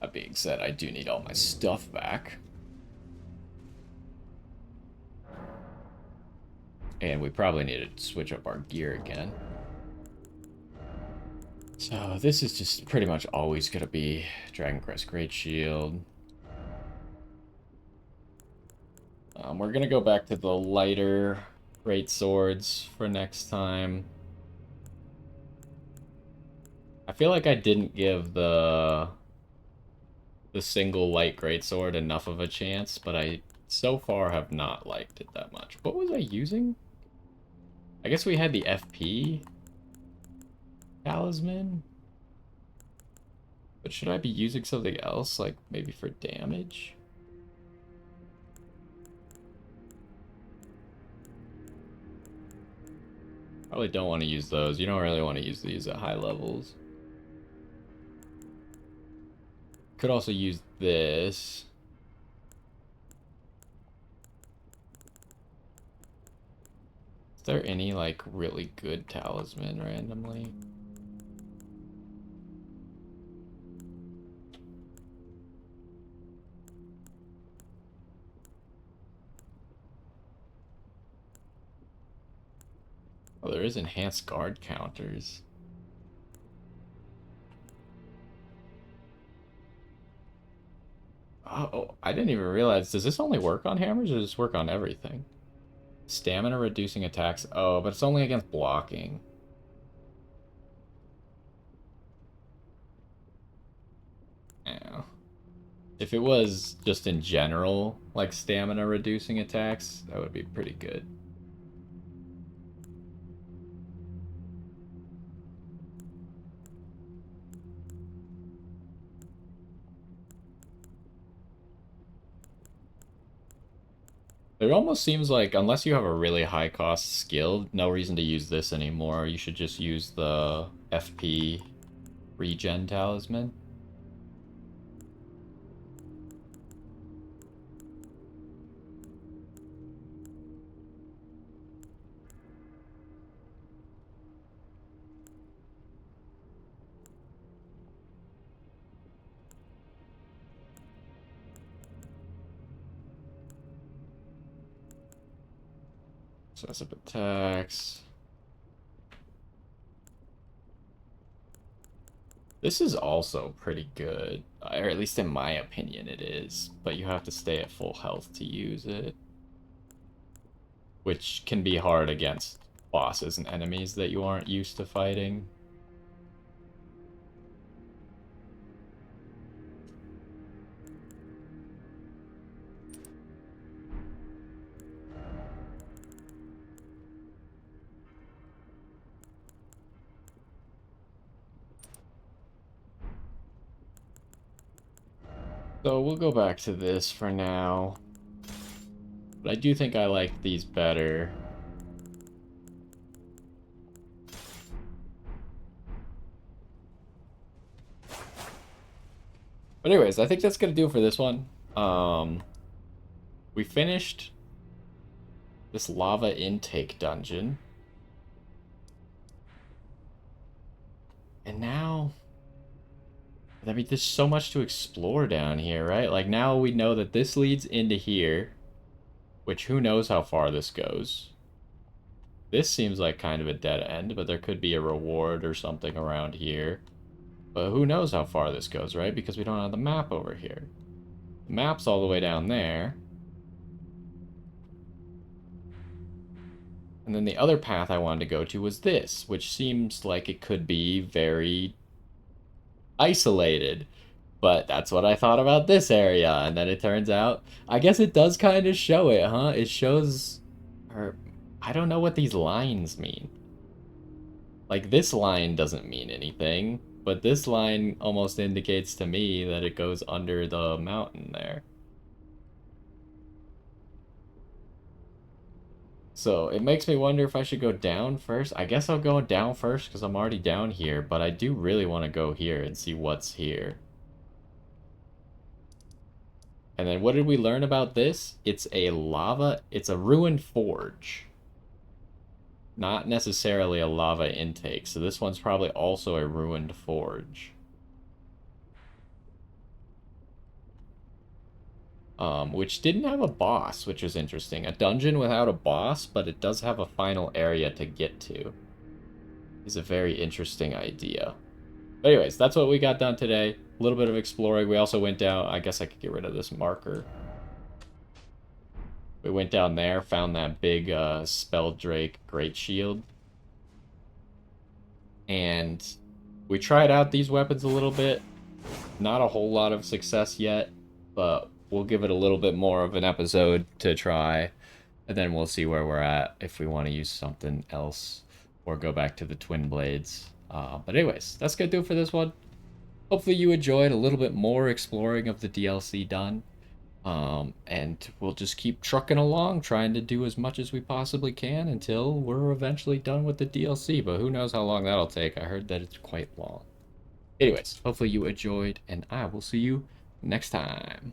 That being said, I do need all my stuff back. And we probably need to switch up our gear again. So this is just pretty much always going to be Dragon Crest Great Shield. We're going to go back to the lighter great swords for next time. I feel like I didn't give the single light greatsword enough of a chance, but I so far have not liked it that much. What was I using? I guess we had the FP talisman. But should I be using something else, like maybe for damage? Probably don't want to use those. You don't really want to use these at high levels. Could also use this. Is there any, like, really good talisman randomly? Oh, there is enhanced guard counters. Oh, I didn't even realize. Does this only work on hammers or does this work on everything? Stamina reducing attacks. Oh, but it's only against blocking. Yeah. If it was just in general, like stamina reducing attacks, that would be pretty good. It almost seems like, unless you have a really high cost skill, no reason to use this anymore. You should just use the FP regen talisman. Excessive attacks. This is also pretty good, or at least in my opinion it is, but you have to stay at full health to use it, which can be hard against bosses and enemies that you aren't used to fighting. So we'll go back to this for now. But I do think I like these better. But anyways, I think that's gonna do it for this one. We finished this lava intake dungeon. And now I mean, there's so much to explore down here, right? Like, now we know that this leads into here, which who knows how far this goes. This seems like kind of a dead end, but there could be a reward or something around here. But who knows how far this goes, right? Because we don't have the map over here. The map's all the way down there. And then the other path I wanted to go to was this, which seems like it could be very isolated. But that's what I thought about this area. And then it turns out, I guess it does kind of show it, huh? It shows, or I don't know what these lines mean. Like, this line doesn't mean anything, but this line almost indicates to me that it goes under the mountain there. So it makes me wonder if I should go down first. I guess I'll go down first because I'm already down here, but I do really want to go here and see what's here. And then what did we learn about this? It's a ruined forge. Not necessarily a lava intake, so this one's probably also a ruined forge. Which didn't have a boss, which was interesting. A dungeon without a boss, but it does have a final area to get to. Is a very interesting idea. But anyways, that's what we got done today. A little bit of exploring. We also went down... I guess I could get rid of this marker. We went down there, found that big Spelldrake Great Shield. And we tried out these weapons a little bit. Not a whole lot of success yet, but we'll give it a little bit more of an episode to try. And then we'll see where we're at if we want to use something else or go back to the Twin Blades. But anyways, that's going to do it for this one. Hopefully you enjoyed a little bit more exploring of the DLC done. And we'll just keep trucking along, trying to do as much as we possibly can until we're eventually done with the DLC. But who knows how long that'll take. I heard that it's quite long. Anyways, hopefully you enjoyed, and I will see you next time.